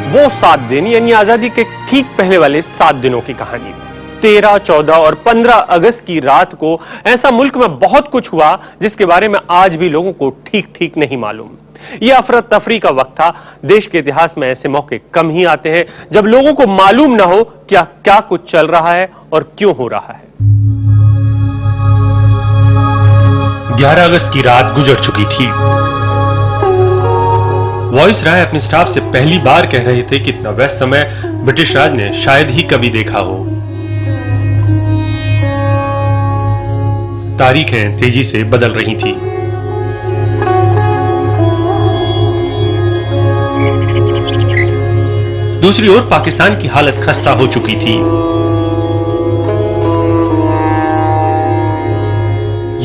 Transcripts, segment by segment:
वो 7 दिन यानी आजादी के ठीक पहले वाले 7 दिनों की कहानी। 13, 14 और 15 अगस्त की रात को ऐसा मुल्क में बहुत कुछ हुआ जिसके बारे में आज भी लोगों को ठीक ठीक नहीं मालूम। यह अफरा तफरी का वक्त था। देश के इतिहास में ऐसे मौके कम ही आते हैं जब लोगों को मालूम ना हो क्या क्या कुछ चल रहा है और क्यों हो रहा है। 11 अगस्त की रात गुजर चुकी थी। वॉइस राय अपने स्टाफ से पहली बार कह रहे थे कि इतना व्यस्त समय ब्रिटिश राज ने शायद ही कभी देखा हो। तारीखें तेजी से बदल रही थी। दूसरी ओर पाकिस्तान की हालत खस्ता हो चुकी थी।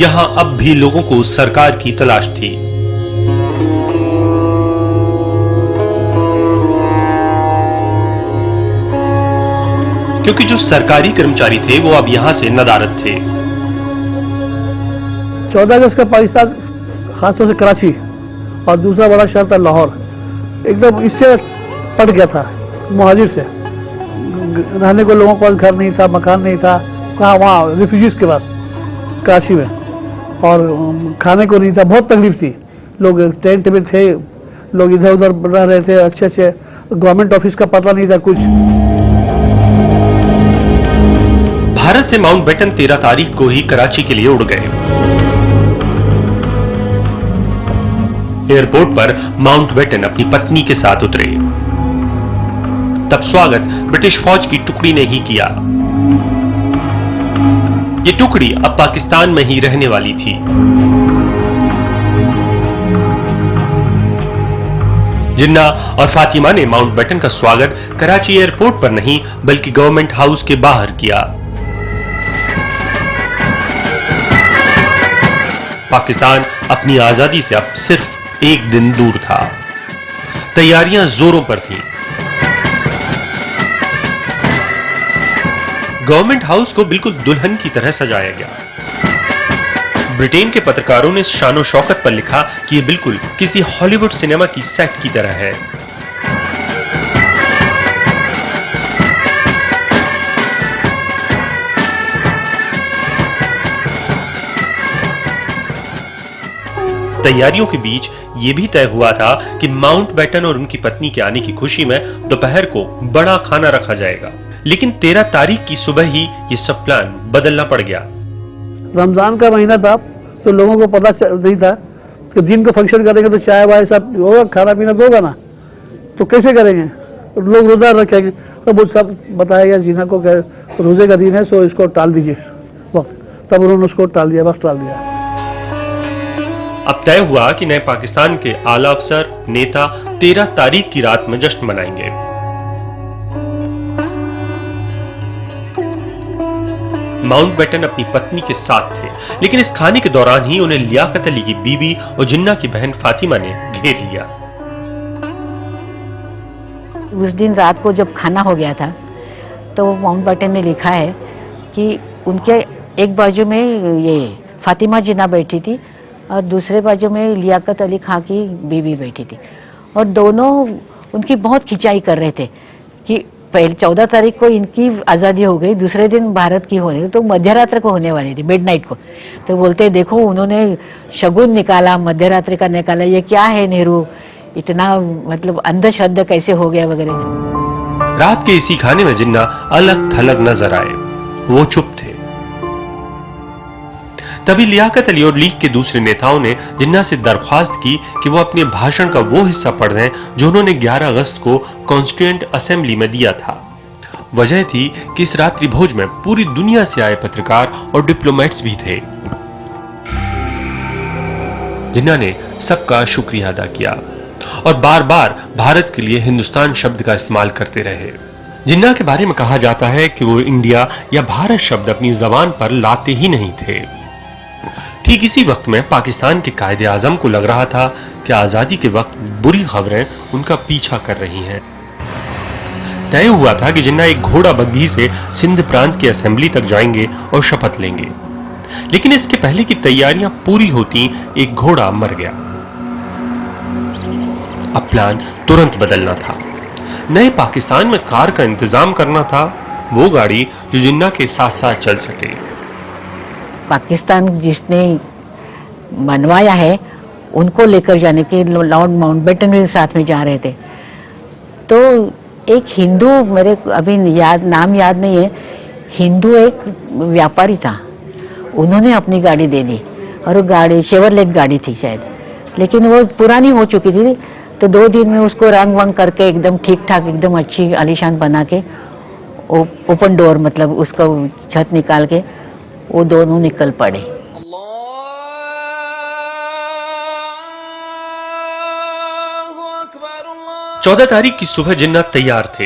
यहां अब भी लोगों को सरकार की तलाश थी। क्योंकि जो सरकारी कर्मचारी थे वो अब यहां से नदारद थे। 14 अगस्त का पाकिस्तान, खासतौर से कराची और दूसरा बड़ा शहर था लाहौर, एकदम इससे पट गया था मुहाजिर से। रहने को लोगों को घर नहीं था, मकान नहीं था। कहाँ? वहाँ रिफ्यूजीज के बाद कराची में। और खाने को नहीं था, बहुत तकलीफ थी। लोग टेंट में थे, लोग इधर उधर रह रहे थे। अच्छे अच्छे गवर्नमेंट ऑफिस का पता नहीं था कुछ। भारत से माउंटबेटन 13 तारीख को ही कराची के लिए उड़ गए। एयरपोर्ट पर माउंटबेटन अपनी पत्नी के साथ उतरे। तब स्वागत ब्रिटिश फौज की टुकड़ी ने ही किया। ये टुकड़ी अब पाकिस्तान में ही रहने वाली थी। जिन्ना और फातिमा ने माउंटबेटन का स्वागत कराची एयरपोर्ट पर नहीं बल्कि गवर्नमेंट हाउस के बाहर किया। पाकिस्तान अपनी आजादी से अब सिर्फ एक दिन दूर था। तैयारियां जोरों पर थीं। गवर्नमेंट हाउस को बिल्कुल दुल्हन की तरह सजाया गया। ब्रिटेन के पत्रकारों ने शानो शौकत पर लिखा कि यह बिल्कुल किसी हॉलीवुड सिनेमा की सेट की तरह है। तैयारियों के बीच यह भी तय हुआ था कि माउंटबेटन और उनकी पत्नी के आने की खुशी में दोपहर को बड़ा खाना रखा जाएगा। लेकिन 13 तारीख की सुबह ही ये सब प्लान बदलना पड़ गया। रमजान का महीना था तो लोगों को पता नहीं था कि दिन को फंक्शन करेंगे तो चाय वाय सब होगा, खाना पीना तो होगा ना, तो कैसे करेंगे? लोग रोजा रखेंगे। तो वो सब बताया गया जीना को रोजे का दिन है, सो इसको टाल दीजिए वक्त। तब उन्होंने उसको टाल दिया, वक्त टाल दिया। अब तय हुआ कि नए पाकिस्तान के आला अफसर नेता 13 तारीख की रात में जश्न मनाएंगे। माउंटबेटन अपनी पत्नी के साथ थे, लेकिन इस खाने के दौरान ही उन्हें लियाकत अली की बीवी और जिन्ना की बहन फातिमा ने घेर लिया। उस दिन रात को जब खाना हो गया था तो माउंटबेटन ने लिखा है कि उनके एक बाजू में ये फातिमा जिन्ना बैठी थी और दूसरे बाजू में लियाकत अली खां की बीवी बैठी थी, और दोनों उनकी बहुत खिंचाई कर रहे थे कि पहले 14 तारीख को इनकी आज़ादी हो गई, दूसरे दिन भारत की होने तो मध्यरात्रि को होने वाली थी, मिडनाइट को। तो बोलते देखो उन्होंने शगुन निकाला, मध्यरात्रि का निकाला, ये क्या है नेहरू, इतना मतलब अंधश्रद्धा कैसे हो गया वगैरह। रात के इसी खाने में जिन्ना अलग थलग नजर आए। वो चुप थे। तभी लियाकत अली और लीग के दूसरे नेताओं ने जिन्ना से दरख्वास्त की कि वो अपने भाषण का वो हिस्सा पढ़ दें जो उन्होंने 11 अगस्त को कॉन्स्टिट्यूएंट असेंबली में दिया था। वजह थी कि इस रात्रि भोज में पूरी दुनिया से आए पत्रकार और डिप्लोमेट्स भी थे। जिन्ना ने सबका शुक्रिया अदा किया और बार बार भारत के लिए हिंदुस्तान शब्द का इस्तेमाल करते रहे। जिन्ना के बारे में कहा जाता है कि वो इंडिया या भारत शब्द अपनी जबान पर लाते ही नहीं थे। ठीक इसी वक्त में पाकिस्तान के कायदे आजम को लग रहा था कि आजादी के वक्त बुरी खबरें उनका पीछा कर रही हैं। तय हुआ था कि जिन्ना एक घोड़ा बग्घी से सिंध प्रांत की असेंबली तक जाएंगे और शपथ लेंगे, लेकिन इसके पहले की तैयारियां पूरी होती एक घोड़ा मर गया। अब प्लान तुरंत बदलना था। नए पाकिस्तान में कार का इंतजाम करना था, वो गाड़ी जो जिन्ना के साथ साथ चल सके। पाकिस्तान जिसने बनवाया है उनको लेकर जाने के लॉर्ड माउंटबेटन भी साथ में जा रहे थे। तो एक हिंदू, मेरे अभी नाम याद नहीं है, हिंदू एक व्यापारी था, उन्होंने अपनी गाड़ी दे दी और वो गाड़ी शेवरलेट गाड़ी थी शायद, लेकिन वो पुरानी हो चुकी थी। तो 2 दिन में उसको रंग वंग करके एकदम ठीक ठाक, एकदम अच्छी आलीशान बना के, ओपन डोर मतलब उसका छत निकाल के वो दोनों निकल पड़े। 14 तारीख की सुबह जिन्ना तैयार थे।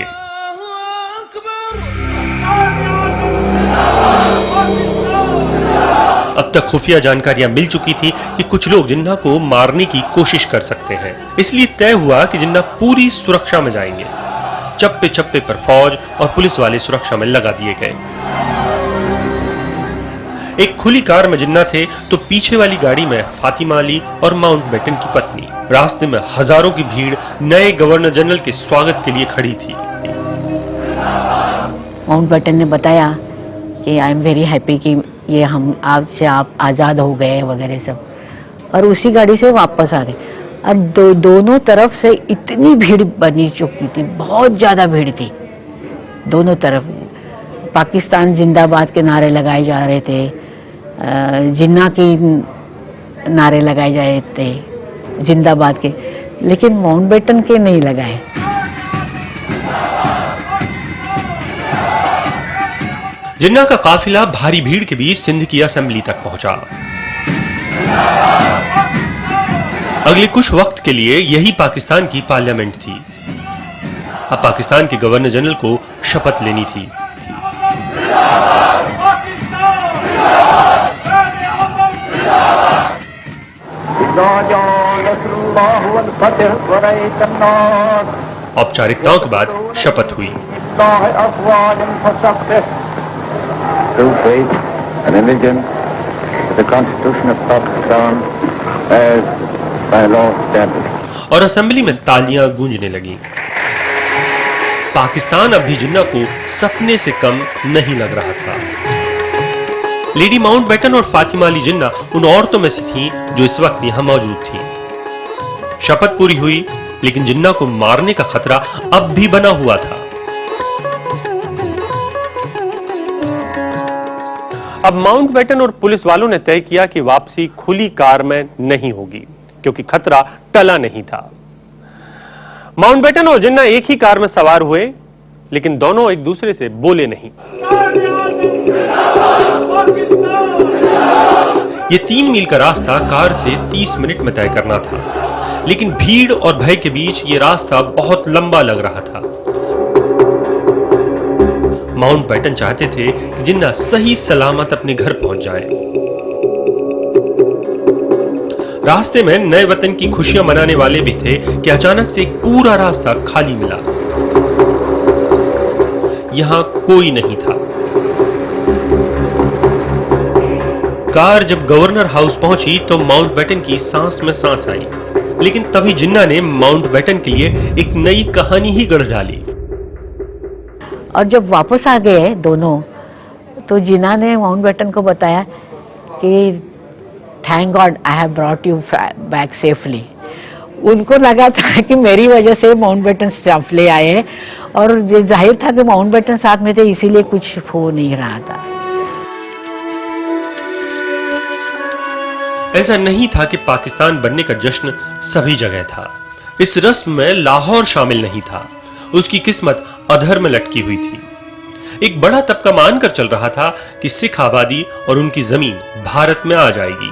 अब तक खुफिया जानकारियां मिल चुकी थी कि कुछ लोग जिन्ना को मारने की कोशिश कर सकते हैं, इसलिए तय हुआ कि जिन्ना पूरी सुरक्षा में जाएंगे। चप्पे चप्पे पर फौज और पुलिस वाले सुरक्षा में लगा दिए गए। एक खुली कार में जिन्ना थे तो पीछे वाली गाड़ी में फातिमा अली और माउंटबेटन की पत्नी। रास्ते में हजारों की भीड़ नए गवर्नर जनरल के स्वागत के लिए खड़ी थी। माउंटबेटन ने बताया कि आई एम वेरी हैप्पी कि ये हम आज से आप आजाद हो गए वगैरह सब, और उसी गाड़ी से वापस आ गए। और दोनों तरफ से इतनी भीड़ बनी चुकी थी, बहुत ज्यादा भीड़ थी दोनों तरफ। पाकिस्तान जिंदाबाद के नारे लगाए जा रहे थे, जिन्ना की नारे लगाए जा रहे थे जिंदाबाद के, लेकिन माउंटबेटन के नहीं लगाए। जिन्ना का काफिला भारी भीड़ के बीच सिंध की असेंबली तक पहुंचा। अगले कुछ वक्त के लिए यही पाकिस्तान की पार्लियामेंट थी। अब पाकिस्तान के गवर्नर जनरल को शपथ लेनी थी। औपचारिकताओं के बाद शपथ हुई। True faith and allegiance to the Constitution of Pakistan as by law established. और असेंबली में तालियां गूंजने लगी। पाकिस्तान अब भी जिन्ना को सपने से कम नहीं लग रहा था। लेडी माउंटबेटन और फातिमा अली जिन्ना उन औरतों में से थीं जो इस वक्त यहां मौजूद थीं। शपथ पूरी हुई, लेकिन जिन्ना को मारने का खतरा अब भी बना हुआ था। अब माउंटबेटन और पुलिस वालों ने तय किया कि वापसी खुली कार में नहीं होगी, क्योंकि खतरा टला नहीं था। माउंटबेटन और जिन्ना एक ही कार में सवार हुए, लेकिन दोनों एक दूसरे से बोले नहीं। ये 3 मील का रास्ता कार से 30 मिनट में तय करना था, लेकिन भीड़ और भय के बीच ये रास्ता बहुत लंबा लग रहा था। माउंटबेटन चाहते थे कि जिन्ना सही सलामत अपने घर पहुंच जाए। रास्ते में नए वतन की खुशियां मनाने वाले भी थे कि अचानक से एक पूरा रास्ता खाली मिला। यहां कोई नहीं था। कार जब गवर्नर हाउस पहुंची तो माउंटबेटन की सांस में सांस आई, लेकिन तभी जिन्ना ने माउंटबेटन के लिए एक नई कहानी ही गढ़ डाली। और जब वापस आ गए दोनों, तो जिन्ना ने माउंटबेटन को बताया कि thank God I have brought you back safely. उनको लगा था कि मेरी वजह से माउंटबेटन सेफली आए हैं, और जाहिर था कि माउंटबेटन साथ में थे, इसीलिए कुछ हो नहीं रहा था। ऐसा नहीं था कि पाकिस्तान बनने का जश्न सभी जगह था। इस रस्म में लाहौर शामिल नहीं था। उसकी किस्मत अधर में लटकी हुई थी। एक बड़ा तबका मानकर चल रहा था कि सिख आबादी और उनकी जमीन भारत में आ जाएगी।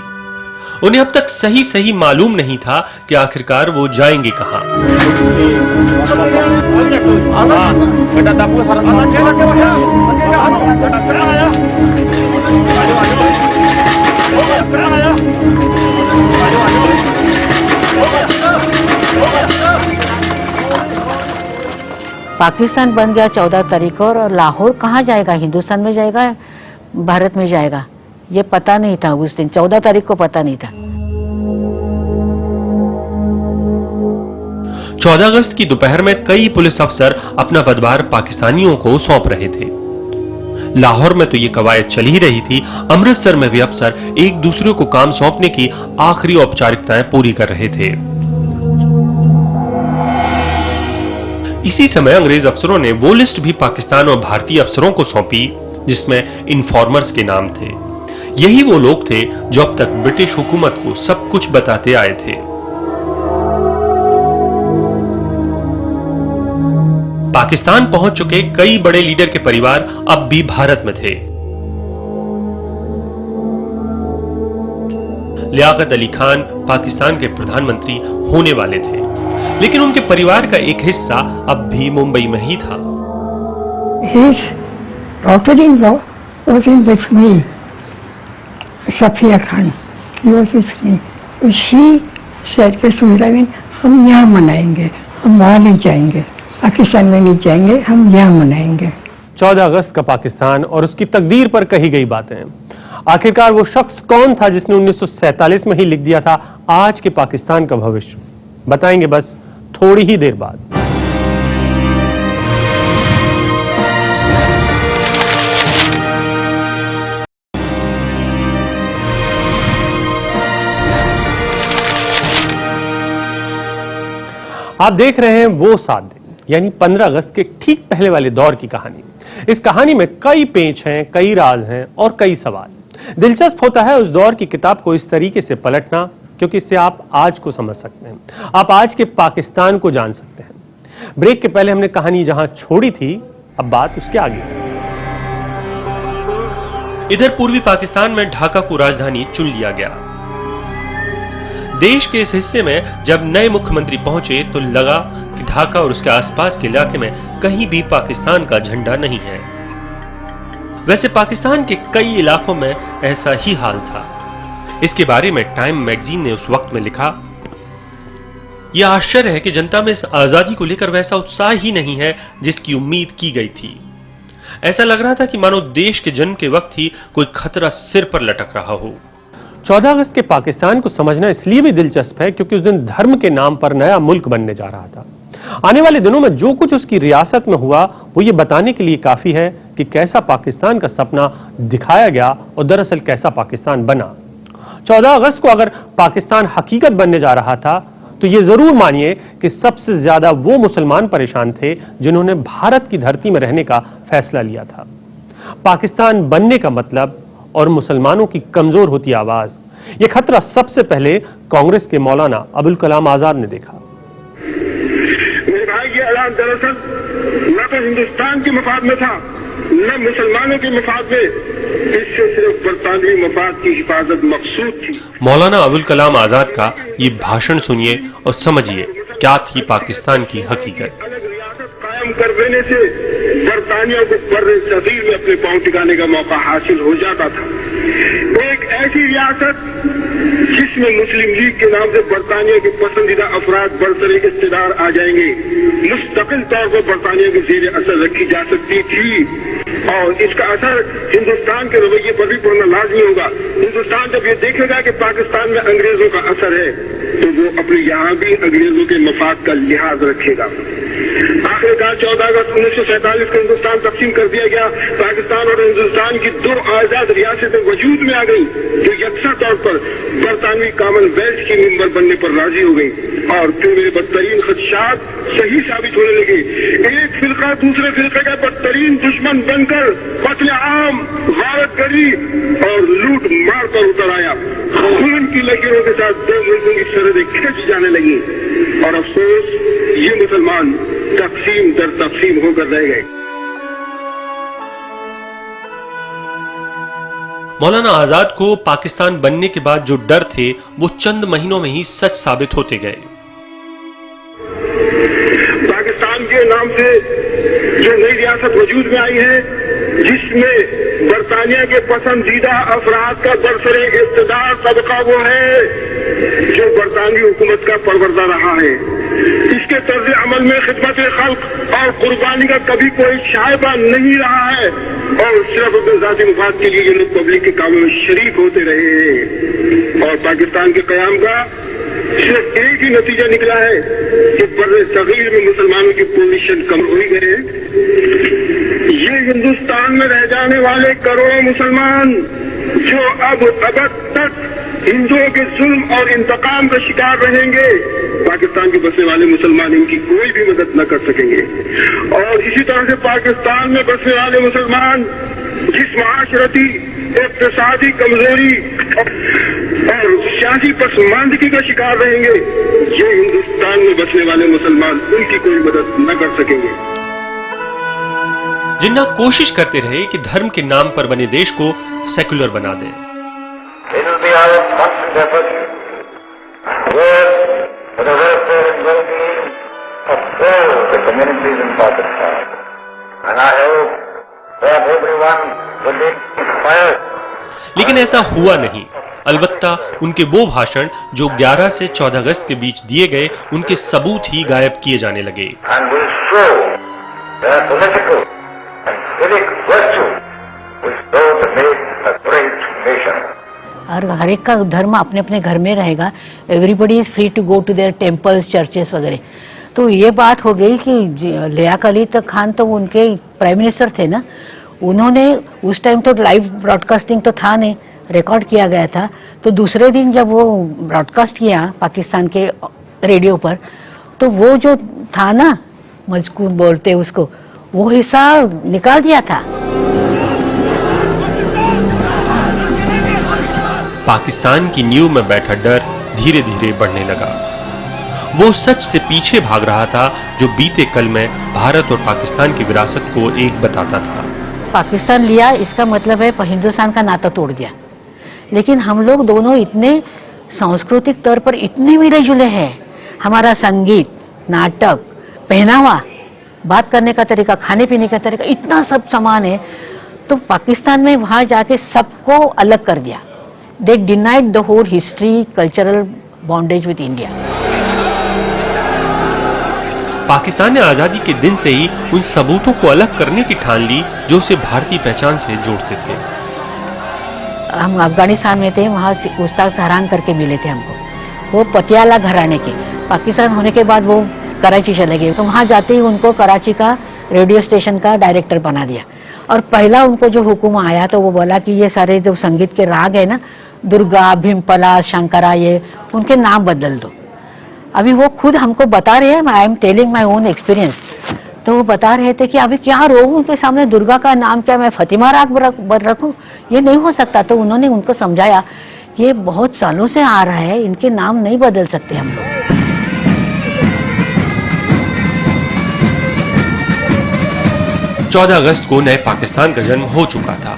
उन्हें अब तक सही सही मालूम नहीं था कि आखिरकार वो जाएंगे कहां। पाकिस्तान बन गया 14 तारीख को, और लाहौर कहाँ जाएगा, हिंदुस्तान में जाएगा भारत में जाएगा, ये पता नहीं था उस दिन। 14 तारीख को पता नहीं था। 14 अगस्त की दोपहर में कई पुलिस अफसर अपना पदभार पाकिस्तानियों को सौंप रहे थे। लाहौर में तो ये कवायद चल ही रही थी, अमृतसर में भी अफसर एक दूसरे को काम सौंपने की आखिरी औपचारिकताएं पूरी कर रहे थे। इसी समय अंग्रेज अफसरों ने वो लिस्ट भी पाकिस्तान और भारतीय अफसरों को सौंपी जिसमें इन्फॉर्मर्स के नाम थे। यही वो लोग थे जो अब तक ब्रिटिश हुकूमत को सब कुछ बताते आए थे। पाकिस्तान पहुंच चुके कई बड़े लीडर के परिवार अब भी भारत में थे। लियाकत अली खान पाकिस्तान के प्रधानमंत्री होने वाले थे, लेकिन उनके परिवार का एक हिस्सा अब भी मुंबई में ही था। His daughter-in-law was in with me, Safiya Khan. He was with me. She said कि सुहिराविन हम यहाँ मनाएंगे, हम वहाँ नहीं जाएंगे, पाकिस्तान में नहीं जाएंगे, हम यहाँ मनाएंगे। 14 अगस्त का पाकिस्तान और उसकी तकदीर पर कही गई बातें। आखिरकार वो शख्स कौन था जिसने 1947 में ही लिख दिया था आज के पाकिस्तान का भविष्य? बताएंगे बस थोड़ी ही देर बाद। आप देख रहे हैं वो 7 दिन यानी 15 अगस्त के ठीक पहले वाले दौर की कहानी। इस कहानी में कई पेच हैं, कई राज हैं और कई सवाल। दिलचस्प होता है उस दौर की किताब को इस तरीके से पलटना, क्योंकि इससे आप आज को समझ सकते हैं, आप आज के पाकिस्तान को जान सकते हैं। ब्रेक के पहले हमने कहानी जहां छोड़ी थी, अब बात उसके आगे है। इधर पूर्वी पाकिस्तान में ढाका को राजधानी चुन लिया गया। देश के इस हिस्से में जब नए मुख्यमंत्री पहुंचे तो लगा कि ढाका और उसके आसपास के इलाके में कहीं भी पाकिस्तान का झंडा नहीं है। वैसे पाकिस्तान के कई इलाकों में ऐसा ही हाल था। इसके बारे में टाइम मैगजीन ने उस वक्त में लिखा, यह आश्चर्य है कि जनता में इस आजादी को लेकर वैसा उत्साह ही नहीं है जिसकी उम्मीद की गई थी। ऐसा लग रहा था कि मानो देश के जन्म के वक्त ही कोई खतरा सिर पर लटक रहा हो। 14 अगस्त के पाकिस्तान को समझना इसलिए भी दिलचस्प है क्योंकि उस दिन धर्म के नाम पर नया मुल्क बनने जा रहा था। आने वाले दिनों में जो कुछ उसकी रियासत में हुआ वो ये बताने के लिए काफी है कि कैसा पाकिस्तान का सपना दिखाया गया और दरअसल कैसा पाकिस्तान बना। 14 अगस्त को अगर पाकिस्तान हकीकत बनने जा रहा था तो ये जरूर मानिए कि सबसे ज्यादा वो मुसलमान परेशान थे जिन्होंने भारत की धरती में रहने का फैसला लिया था। पाकिस्तान बनने का मतलब और मुसलमानों की कमजोर होती आवाज, यह खतरा सबसे पहले कांग्रेस के मौलाना अबुल कलाम आजाद ने देखा। मेरे भाई, ये ऐलान दरअसल न तो हिंदुस्तान के मफाद में था न मुसलमानों के मफाद में, इससे सिर्फ बरतानवी मफाद की हिफाजत मकसूद थी। मौलाना अबुल कलाम आजाद का ये भाषण सुनिए और समझिए क्या थी पाकिस्तान की हकीकत। अलग रियासत कायम कर देने से बरतानिया को बर्रे सगीर में अपने पांव टिकाने का मौका हासिल हो जाता था। एक ऐसी रियासत जिसमें मुस्लिम लीग के नाम से बरतानिया के पसंदीदा अफराद बरसरे इख्तियार आ जाएंगे, मुस्तकिल तौर पर बरतानिया के ज़ेरे असर रखी जा सकती थी और इसका असर हिंदुस्तान के रवैये पर भी पड़ना लाजमी होगा। हिंदुस्तान जब ये देखेगा कि पाकिस्तान में अंग्रेजों का असर है तो वो अपने यहाँ भी अंग्रेजों के मफाद का लिहाज रखेगा। आखिरकार 14 अगस्त 1947 को हिंदुस्तान तकसीम कर दिया गया। पाकिस्तान और हिंदुस्तान की 2 आजाद रियासतें वजूद में आ गई जो यकसा तौर पर बरतानवी कॉमनवेल्थ की मेंबर बनने पर राजी हो गई और फिर मेरे बदतरीन खदशात सही साबित होने लगे। एक फिरका दूसरे फिरके का बदतरीन दुश्मन बनकर कत्ले-आम, गारतगरी और लूट मार कर उतर आया। खून की लकीरों के साथ 2 मुल्कों की सरहदें खिंच जाने लगी और अफसोस ये मुसलमान तकसीम दर तकसीम होकर रह गए। मौलाना आजाद को पाकिस्तान बनने के बाद जो डर थे वो चंद महीनों में ही सच साबित होते गए। पाकिस्तान के नाम से जो नई रियासत वजूद में आई है जिसमें बरतानिया के पसंदीदा अफराद का बरसरे इख्तियार तबका वो है जो बरतानवी हुकूमत का परवरदा रहा है। इसके तर्ज अमल में खिदमत खल्क और कुर्बानी का कभी कोई शायबा नहीं रहा है और सिर्फ अपने जाती मुफाद के लिए ये लोग पब्लिक के कामों में शरीक होते रहे हैं और पाकिस्तान के कयाम का सिर्फ एक ही नतीजा निकला है कि बर्रे सगीर में मुसलमानों की पोजीशन कम हो ही गए हैं। ये हिंदुस्तान में रह जाने वाले करोड़ों मुसलमान जो अब तक हिंदुओं के जुल्म और इंतकाम का शिकार रहेंगे, पाकिस्तान के बसने वाले मुसलमान इनकी कोई भी मदद न कर सकेंगे। और इसी तरह से पाकिस्तान में बसने वाले मुसलमान जिस माशरती इक़्तिसादी कमजोरी और सियासी पसमानदगी का शिकार रहेंगे, ये हिंदुस्तान में बसने वाले मुसलमान उनकी कोई मदद न कर सकेंगे। जिन्ना कोशिश करते रहे कि धर्म के नाम पर बने देश को सेकुलर बना दें। It will be our constant effort to work for the welfare and well-being of all the communities in Pakistan. And I hope that everyone will be inspired. लेकिन ऐसा हुआ नहीं। अलबत्ता उनके वो भाषण जो 11 से 14 अगस्त के बीच दिए गए, उनके सबूत ही गायब किए जाने लगे। And will show their political and civic virtue which those that made a great nation. और हर एक का धर्म अपने अपने घर में रहेगा। Everybody is free to go to their temples, churches वगैरह। तो ये बात हो गई कि लियाकत अली खान तो उनके प्राइम मिनिस्टर थे ना, उन्होंने उस टाइम तो लाइव ब्रॉडकास्टिंग तो था नहीं, रिकॉर्ड किया गया था। तो दूसरे दिन जब वो ब्रॉडकास्ट किया पाकिस्तान के रेडियो पर, तो वो जो था ना मजकूर बोलते उसको, वो हिस्सा निकाल दिया था। पाकिस्तान की नींव में बैठा डर धीरे धीरे बढ़ने लगा। वो सच से पीछे भाग रहा था जो बीते कल में भारत और पाकिस्तान की विरासत को एक बताता था। पाकिस्तान लिया इसका मतलब है हिंदुस्तान का नाता तोड़ दिया। लेकिन हम लोग दोनों इतने सांस्कृतिक तौर पर इतने मिले जुले हैं। हमारा संगीत, नाटक, पहनावा, बात करने का तरीका, खाने पीने का तरीका, इतना सब समान है। तो पाकिस्तान में वहां जाके सबको अलग कर दिया। They denied the whole history, cultural bondage with India. Pakistan ने आजादी के दिन से ही उन सबूतों को अलग करने की ठान ली जो उसे भारतीय पहचान से जोड़ते थे। हम अफगानिस्तान में थे, वहां उस्ताद सहरान करके मिले थे हमको। वो पटियाला घराने के, पाकिस्तान होने के बाद वो कराची चले गए। तो वहां जाते ही उनको कराची का रेडियो स्टेशन का डायरेक्टर बना दिया। और पहला उनको जो हुक्म आया तो वो बोला कि ये सारे जो संगीत के राग है ना, दुर्गा, भीमपला, शंकरा, ये उनके नाम बदल दो। अभी वो खुद हमको बता रहे हैं, I am telling my own experience. तो वो बता रहे थे कि अभी क्या रोऊं उनके सामने, दुर्गा का नाम क्या मैं फतिमा राग रखूं, ये नहीं हो सकता। तो उन्होंने उनको समझाया ये बहुत सालों से आ रहा है, इनके नाम नहीं बदल सकते हम लोग। 14 अगस्त को नए पाकिस्तान का जन्म हो चुका था।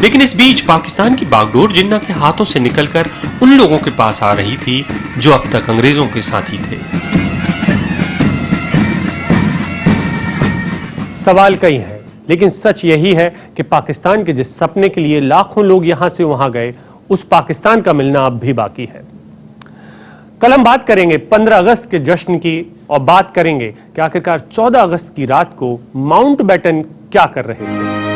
लेकिन इस बीच पाकिस्तान की बागडोर जिन्ना के हाथों से निकलकर उन लोगों के पास आ रही थी जो अब तक अंग्रेजों के साथी थे। सवाल कई हैं, लेकिन सच यही है कि पाकिस्तान के जिस सपने के लिए लाखों लोग यहां से वहां गए, उस पाकिस्तान का मिलना अब भी बाकी है। कल हम बात करेंगे 15 अगस्त के जश्न की, और बात करेंगे कि आखिरकार 14 अगस्त की रात को माउंटबेटन क्या कर रहे थे।